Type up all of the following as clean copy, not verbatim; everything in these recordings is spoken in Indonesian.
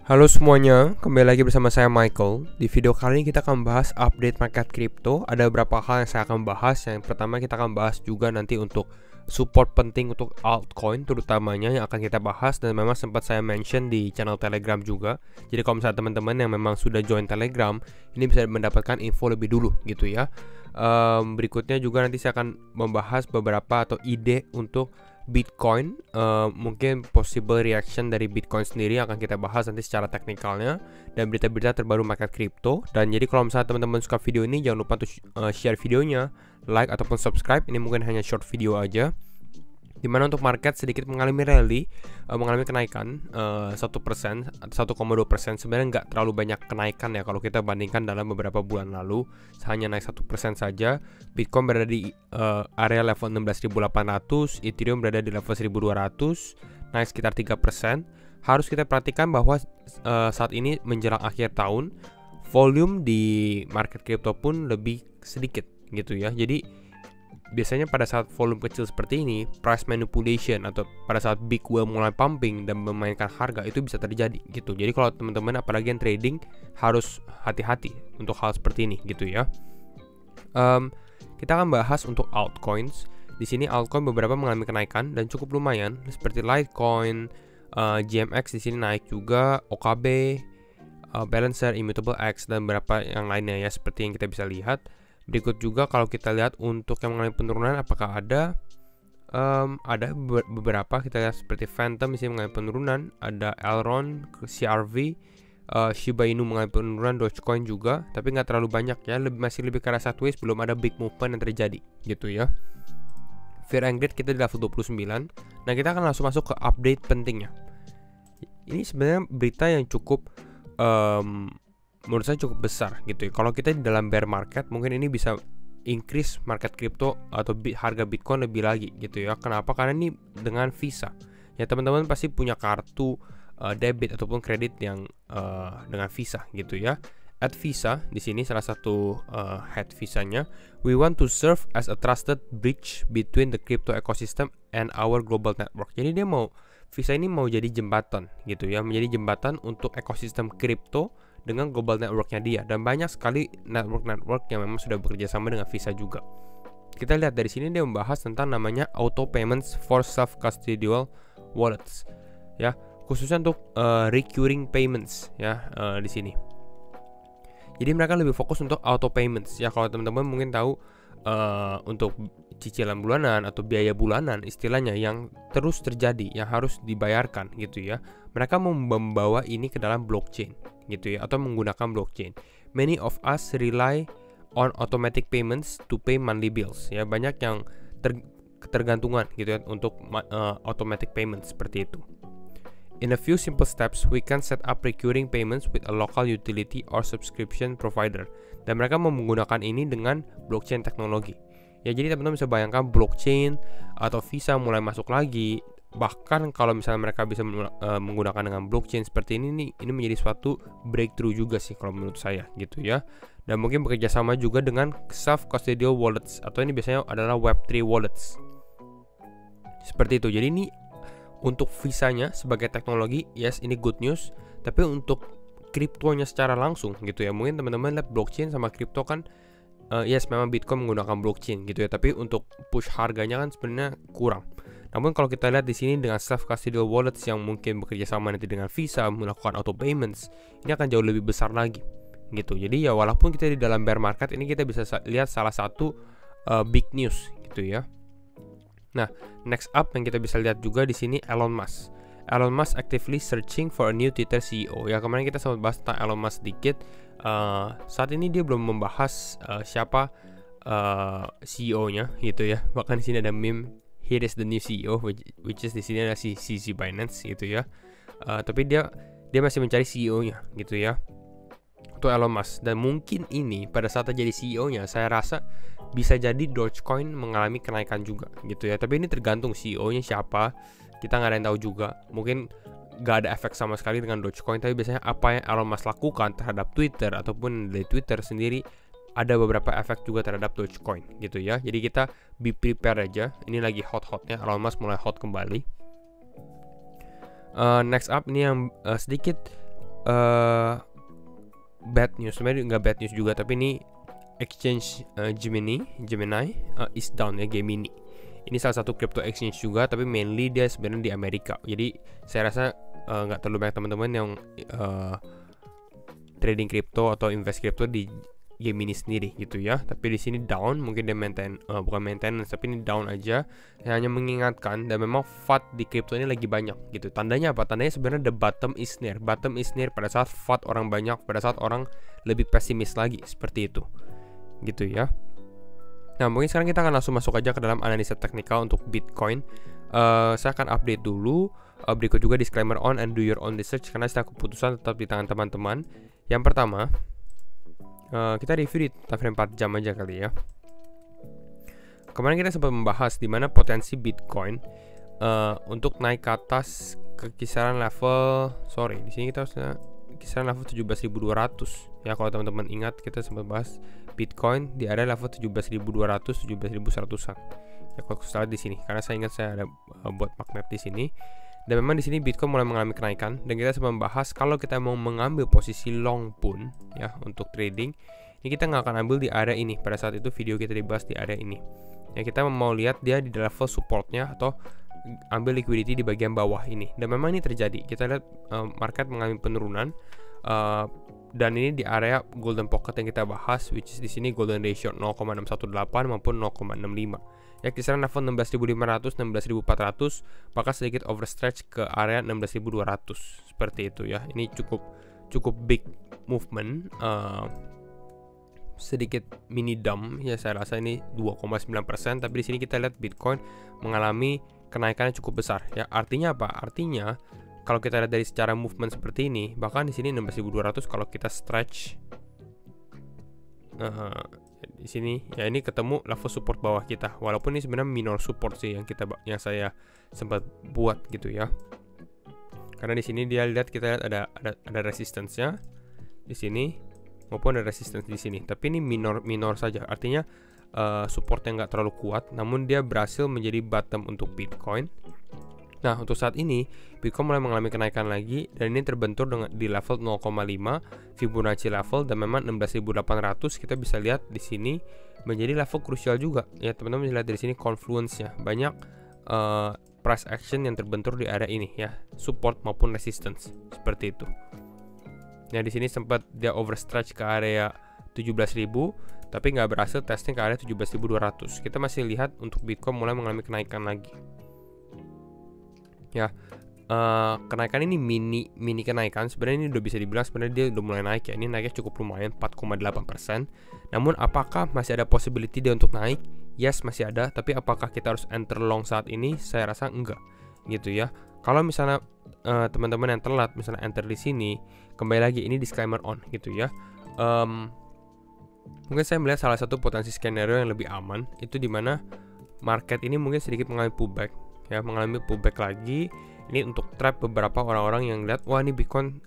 Halo semuanya, kembali lagi bersama saya Michael. Di video kali ini kita akan bahas update market crypto. Ada beberapa hal yang saya akan bahas. Yang pertama kita akan bahas juga nanti untuk support penting untuk altcoin terutamanya yang akan kita bahas. Dan memang sempat saya mention di channel Telegram juga. Jadi kalau misalnya teman-teman yang memang sudah join Telegram, ini bisa mendapatkan info lebih dulu gitu ya. Berikutnya juga nanti saya akan membahas beberapa atau ide untuk Bitcoin, mungkin possible reaction dari Bitcoin sendiri akan kita bahas nanti secara teknikalnya, dan berita-berita terbaru market crypto. Dan jadi kalau misalnya teman-teman suka video ini, jangan lupa untuk share videonya, like ataupun subscribe. Ini mungkin hanya short video aja, dimana untuk market sedikit mengalami rally, mengalami kenaikan 1% atau 1,2%. Sebenarnya nggak terlalu banyak kenaikan ya kalau kita bandingkan dalam beberapa bulan lalu, hanya naik 1% saja. Bitcoin berada di area level 16.800, Ethereum berada di level 1.200, naik sekitar 3%. Harus kita perhatikan bahwa saat ini menjelang akhir tahun, volume di market crypto pun lebih sedikit gitu ya. Jadi biasanya pada saat volume kecil seperti ini, price manipulation atau pada saat big whale mulai pumping dan memainkan harga itu bisa terjadi gitu. Jadi kalau teman-teman apalagi yang trading harus hati-hati untuk hal seperti ini gitu ya. Kita akan bahas untuk altcoins. Di sini altcoin beberapa mengalami kenaikan dan cukup lumayan, seperti Litecoin, GMX di sini naik juga, OKB, Balancer, Immutable X dan beberapa yang lainnya ya seperti yang kita bisa lihat. Berikut juga kalau kita lihat untuk yang mengalami penurunan, apakah ada beberapa kita lihat seperti Phantom di sini mengalami penurunan, ada Elrond, CRV, Shiba Inu mengalami penurunan, Dogecoin juga, tapi nggak terlalu banyak ya, masih lebih ke arah sideways, belum ada big movement yang terjadi gitu ya. Fear and Greed kita di level 29. Nah kita akan langsung masuk ke update pentingnya. Ini sebenarnya berita yang cukup menurut saya cukup besar gitu ya. Kalau kita di dalam bear market, mungkin ini bisa increase market crypto atau harga Bitcoin lebih lagi gitu ya. Kenapa? Karena ini dengan Visa. Ya teman-teman pasti punya kartu debit ataupun kredit yang dengan Visa gitu ya. At Visa di sini salah satu head Visanya, we want to serve as a trusted bridge between the crypto ecosystem and our global network. Jadi dia Visa ini mau jadi jembatan gitu ya, menjadi jembatan untuk ekosistem kripto dengan global networknya dia, dan banyak sekali network yang memang sudah bekerja sama dengan Visa juga. Kita lihat dari sini dia membahas tentang namanya auto payments for self custodial wallets ya, khususnya untuk recurring payments ya di sini. Jadi mereka lebih fokus untuk auto payments ya. Kalau teman-teman mungkin tahu untuk cicilan bulanan atau biaya bulanan istilahnya yang terus terjadi, yang harus dibayarkan gitu ya. Mereka membawa ini ke dalam blockchain gitu ya, atau menggunakan blockchain. Many of us rely on automatic payments to pay monthly bills ya. Banyak yang tergantungan gitu ya untuk automatic payments seperti itu. In a few simple steps, we can set up recurring payments with a local utility or subscription provider. Dan mereka menggunakan ini dengan blockchain teknologi. Ya jadi teman-teman bisa bayangkan blockchain atau Visa mulai masuk lagi. Bahkan kalau misalnya mereka bisa menggunakan dengan blockchain seperti ini nih, ini menjadi suatu breakthrough juga sih kalau menurut saya gitu ya. Dan mungkin bekerja sama juga dengan self custodial wallets, atau ini biasanya adalah Web3 wallets. Seperti itu. Jadi ini untuk Visanya sebagai teknologi, yes ini good news. Tapi untuk kriptonya secara langsung gitu ya, mungkin teman-teman lihat blockchain sama kripto kan, yes memang Bitcoin menggunakan blockchain gitu ya, tapi untuk push harganya kan sebenarnya kurang. Namun kalau kita lihat di sini dengan self custodial wallets yang mungkin bekerja sama nanti dengan Visa melakukan auto payments, ini akan jauh lebih besar lagi gitu. Jadi ya walaupun kita di dalam bear market ini, kita bisa lihat salah satu big news gitu ya. Nah, next up yang kita bisa lihat juga di sini Elon Musk. Elon Musk actively searching for a new Twitter CEO. Ya kemarin kita sempat bahas tentang Elon Musk sedikit. Saat ini dia belum membahas siapa CEO-nya gitu ya. Bahkan di sini ada meme here is the new CEO, which is di sini ada si CZ Binance gitu ya. Tapi dia masih mencari CEO-nya gitu ya, untuk Elon Musk. Dan mungkin ini pada saat jadi CEO-nya, saya rasa bisa jadi Dogecoin mengalami kenaikan juga gitu ya. Tapi ini tergantung CEO-nya siapa, kita nggak ada yang tahu juga. Mungkin nggak ada efek sama sekali dengan Dogecoin, tapi biasanya apa yang Elon Musk lakukan terhadap Twitter ataupun dari Twitter sendiri, ada beberapa efek juga terhadap Dogecoin gitu ya. Jadi kita be prepare aja. Ini lagi hot-hotnya, Elon Musk mulai hot kembali. Next up ini yang sedikit bad news, sebenarnya nggak bad news juga, tapi ini exchange Gemini is down ya. Gemini ini salah satu crypto exchange juga, tapi mainly dia sebenarnya di Amerika. Jadi saya rasa nggak terlalu banyak teman-teman yang trading crypto atau invest crypto di Gemini sendiri gitu ya. Tapi di sini down, mungkin dia bukan maintenance, tapi ini down aja. Saya hanya mengingatkan, dan memang FUD di crypto ini lagi banyak gitu. Tandanya apa? Tandanya sebenarnya the bottom is near. Bottom is near pada saat FUD orang banyak, pada saat orang lebih pesimis lagi, seperti itu gitu ya. Nah, mungkin sekarang kita akan langsung masuk aja ke dalam analisa teknikal untuk Bitcoin. Saya akan update dulu. Berikut juga disclaimer on and do your own research, karena setiap keputusan tetap di tangan teman-teman. Yang pertama, kita review di time frame 4 jam aja kali ya. Kemarin kita sempat membahas di mana potensi Bitcoin untuk naik ke atas ke kisaran level, di sini kita harusnya kisaran level 17.200 ya. Kalau teman-teman ingat, kita sempat bahas Bitcoin di area level 17.200, 17.100-an ya, kalau salah di sini, karena saya ingat saya ada buat magnet di sini. Dan memang di sini Bitcoin mulai mengalami kenaikan, dan kita sempat membahas kalau kita mau mengambil posisi long pun ya untuk trading, ini kita nggak akan ambil di area ini. Pada saat itu video kita dibahas di area ini ya, kita mau lihat dia di level supportnya atau ambil liquidity di bagian bawah ini. Dan memang ini terjadi, kita lihat market mengalami penurunan, dan ini di area golden pocket yang kita bahas, which is di sini golden ratio 0,618 maupun 0,65 ya, kisaran level 16.500 16.400, maka sedikit overstretch ke area 16.200 seperti itu ya. Ini cukup big movement, sedikit mini dump ya, saya rasa ini 2,9%, tapi di sini kita lihat Bitcoin mengalami kenaikannya cukup besar ya. Artinya apa? Artinya kalau kita lihat dari secara movement seperti ini, bahkan di sini 16.200 kalau kita stretch di sini ya, ini ketemu level support bawah kita. Walaupun ini sebenarnya minor support sih yang saya sempat buat gitu ya. Karena di sini dia lihat, kita lihat ada resistance-nya di sini maupun ada resistance di sini. Tapi ini minor saja. Artinya supportnya nggak terlalu kuat, namun dia berhasil menjadi bottom untuk Bitcoin. Nah, untuk saat ini Bitcoin mulai mengalami kenaikan lagi, dan ini terbentur di level 0,5 Fibonacci level, dan memang 16.800 kita bisa lihat di sini menjadi level krusial juga ya. Teman-teman bisa lihat dari sini confluence-nya, banyak price action yang terbentur di area ini ya, support maupun resistance seperti itu. Nah, di sini sempat dia overstretch ke area 17.000, tapi nggak berhasil testing ke area 17.200. Kita masih lihat untuk Bitcoin mulai mengalami kenaikan lagi ya. Kenaikan ini mini kenaikan, sebenarnya ini udah bisa dibilang sebenarnya dia udah mulai naik ya. Ini naiknya cukup lumayan 4,8%. Namun apakah masih ada possibility dia untuk naik? Yes, masih ada, tapi apakah kita harus enter long saat ini? Saya rasa enggak gitu ya. Kalau misalnya teman-teman yang telat misalnya enter di sini, kembali lagi ini disclaimer on gitu ya. Mungkin saya melihat salah satu potensi skenario yang lebih aman itu dimana market ini mungkin sedikit mengalami pullback ya, mengalami pullback lagi. Ini untuk trap beberapa orang-orang yang lihat, wah ini Bitcoin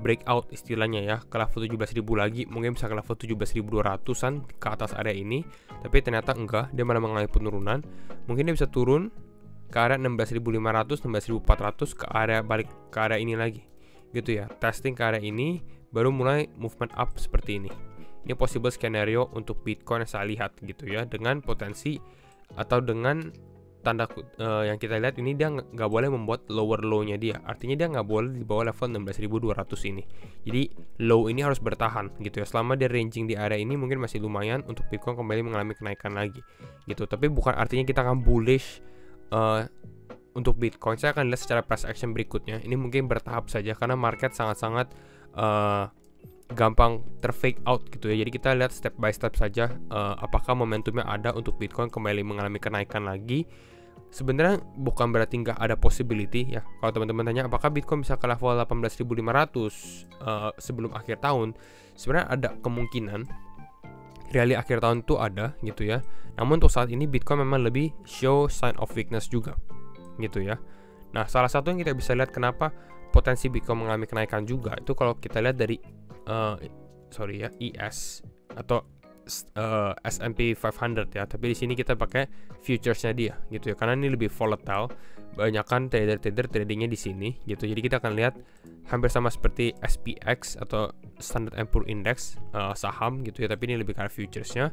breakout istilahnya ya, ke level 17.000 lagi, mungkin bisa ke level 17.200-an ke atas area ini. Tapi ternyata enggak, dia malah mengalami penurunan. Mungkin dia bisa turun ke area 16.500, 16.400, ke area balik ke area ini lagi gitu ya, testing ke area ini, baru mulai movement up seperti ini. Ini possible skenario untuk Bitcoin yang saya lihat gitu ya, dengan potensi atau dengan tanda yang kita lihat ini, dia nggak boleh membuat lower low-nya dia. Artinya dia nggak boleh di bawah level 16.200 ini. Jadi low ini harus bertahan gitu ya. Selama dia ranging di area ini mungkin masih lumayan untuk Bitcoin kembali mengalami kenaikan lagi gitu. Tapi bukan artinya kita akan bullish untuk Bitcoin. Saya akan lihat secara price action berikutnya. Ini mungkin bertahap saja karena market sangat-sangat gampang terfake out gitu ya. Jadi kita lihat step by step saja apakah momentumnya ada untuk Bitcoin kembali mengalami kenaikan lagi. Sebenarnya bukan berarti nggak ada possibility ya. Kalau teman-teman tanya apakah Bitcoin bisa ke level 18.500 sebelum akhir tahun, sebenarnya ada kemungkinan. Rally akhir tahun itu ada gitu ya. Namun untuk saat ini Bitcoin memang lebih show sign of weakness juga gitu ya. Nah, salah satu yang kita bisa lihat kenapa potensi Bitcoin mengalami kenaikan juga itu kalau kita lihat dari ES atau S&P 500 ya, tapi di sini kita pakai futuresnya dia gitu ya, karena ini lebih volatile. Banyakan trader tradingnya di sini gitu. Jadi kita akan lihat hampir sama seperti SPX atau Standard & Poor's Index saham gitu ya, tapi ini lebih ke arah futuresnya.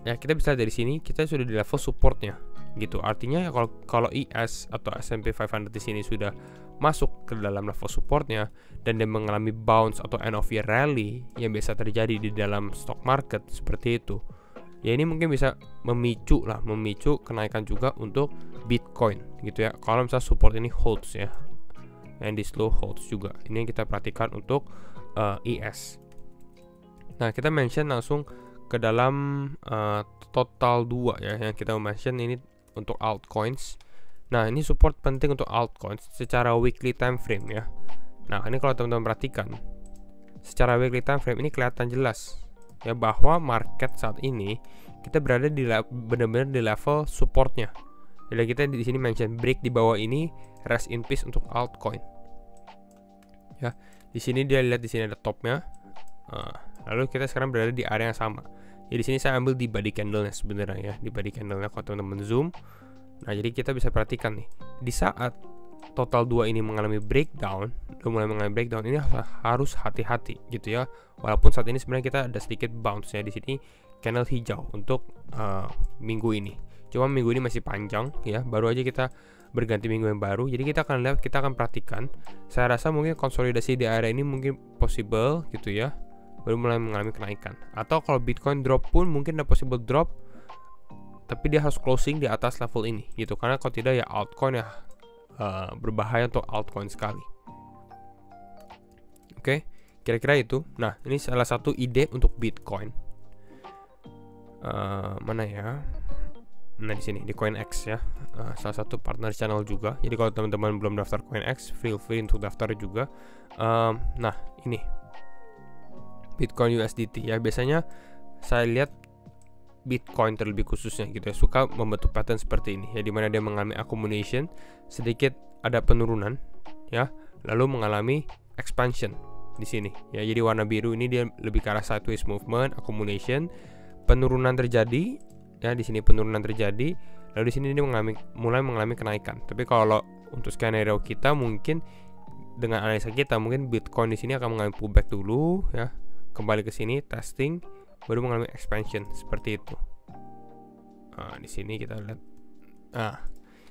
Ya kita bisa lihat dari sini kita sudah di level supportnya gitu. Artinya ya kalau IS atau S&P 500 di sini sudah masuk ke dalam level supportnya dan dia mengalami bounce atau end of year rally yang biasa terjadi di dalam stock market seperti itu, ya ini mungkin bisa memicu kenaikan juga untuk Bitcoin gitu ya. Kalau misalnya support ini holds ya, and this low holds juga, ini yang kita perhatikan untuk IS. Nah kita mention langsung ke dalam total 2 ya, yang kita mention ini untuk altcoins. Nah ini support penting untuk altcoins secara weekly time frame ya. Nah ini kalau teman-teman perhatikan secara weekly time frame ini kelihatan jelas ya bahwa market saat ini kita berada di benar-benar di level supportnya. Jadi kita di sini mention break di bawah ini, rest in peace untuk altcoin. Ya di sini dia lihat di sini ada topnya. Lalu kita sekarang berada di area yang sama. Jadi di sini saya ambil di body candle-nya sebenarnya ya, di body candle-nya kalau teman-teman zoom. Nah, jadi kita bisa perhatikan nih, di saat total 2 ini mengalami breakdown, ini harus hati-hati gitu ya. Walaupun saat ini sebenarnya kita ada sedikit bounce ya di sini, candle hijau untuk minggu ini. Cuma minggu ini masih panjang ya, baru aja kita berganti minggu yang baru. Jadi kita akan lihat, kita akan perhatikan. Saya rasa mungkin konsolidasi di area ini mungkin possible gitu ya, baru mulai mengalami kenaikan. Atau kalau Bitcoin drop pun mungkin ada possible drop, tapi dia harus closing di atas level ini gitu, karena kalau tidak ya altcoin ya berbahaya untuk altcoin sekali. Oke, kira-kira itu. Nah ini salah satu ide untuk Bitcoin. Mana ya? Nah di sini di CoinX ya, salah satu partner channel juga. Jadi kalau teman-teman belum daftar CoinX, feel free untuk daftar juga. Nah ini Bitcoin USDT ya, biasanya saya lihat Bitcoin terlebih khususnya gitu ya, suka membentuk pattern seperti ini ya, dimana dia mengalami accumulation, sedikit ada penurunan ya, lalu mengalami expansion di sini ya. Jadi warna biru ini dia lebih ke arah sideways movement, accumulation, penurunan terjadi ya, di sini penurunan terjadi, lalu di sini dia mulai mengalami kenaikan. Tapi kalau untuk skenario kita mungkin dengan analisa kita mungkin Bitcoin di sini akan mengalami pullback dulu ya, kembali ke sini testing, baru mengalami expansion seperti itu. Di sini kita lihat.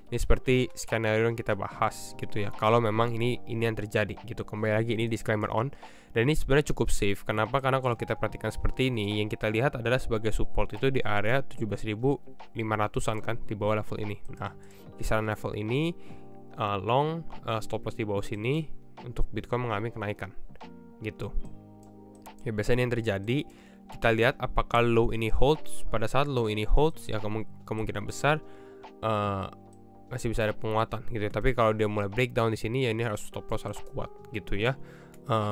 Ini seperti skenario yang kita bahas gitu ya. Kalau memang ini yang terjadi gitu. Kembali lagi ini disclaimer on. Dan ini sebenarnya cukup safe. Kenapa? Karena kalau kita perhatikan seperti ini, yang kita lihat adalah sebagai support itu di area 17.500-an kan, di bawah level ini. Nah, kisaran level ini long, stop loss di bawah sini untuk Bitcoin mengalami kenaikan gitu. Ya biasanya yang terjadi, kita lihat apakah low ini holds. Pada saat low ini holds ya kemungkinan besar masih bisa ada penguatan gitu ya. Tapi kalau dia mulai breakdown di sini ya ini harus stop loss harus kuat gitu ya.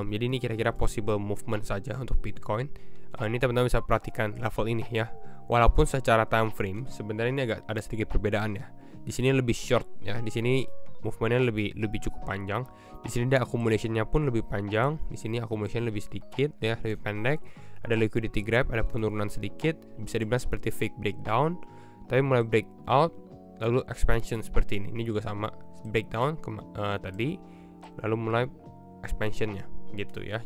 Jadi ini kira-kira possible movement saja untuk Bitcoin. Ini teman-teman bisa perhatikan level ini ya. Walaupun secara time frame sebenarnya ini agak ada sedikit perbedaan ya. Di sini lebih short ya. Di sini movementnya lebih cukup panjang. Di sini ada accumulationnya pun lebih panjang. Di sini accumulation lebih sedikit ya, lebih pendek. Ada liquidity grab, ada penurunan sedikit. Bisa dibilang seperti fake breakdown. Tapi mulai breakout, lalu expansion seperti ini. Ini juga sama, breakdown tadi, lalu mulai expansionnya gitu ya.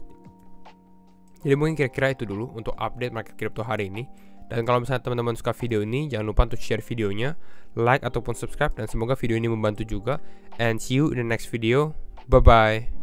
Jadi mungkin kira-kira itu dulu untuk update market crypto hari ini. Dan kalau misalnya teman-teman suka video ini, jangan lupa untuk share videonya, like ataupun subscribe, dan semoga video ini membantu juga. And see you in the next video. Bye bye.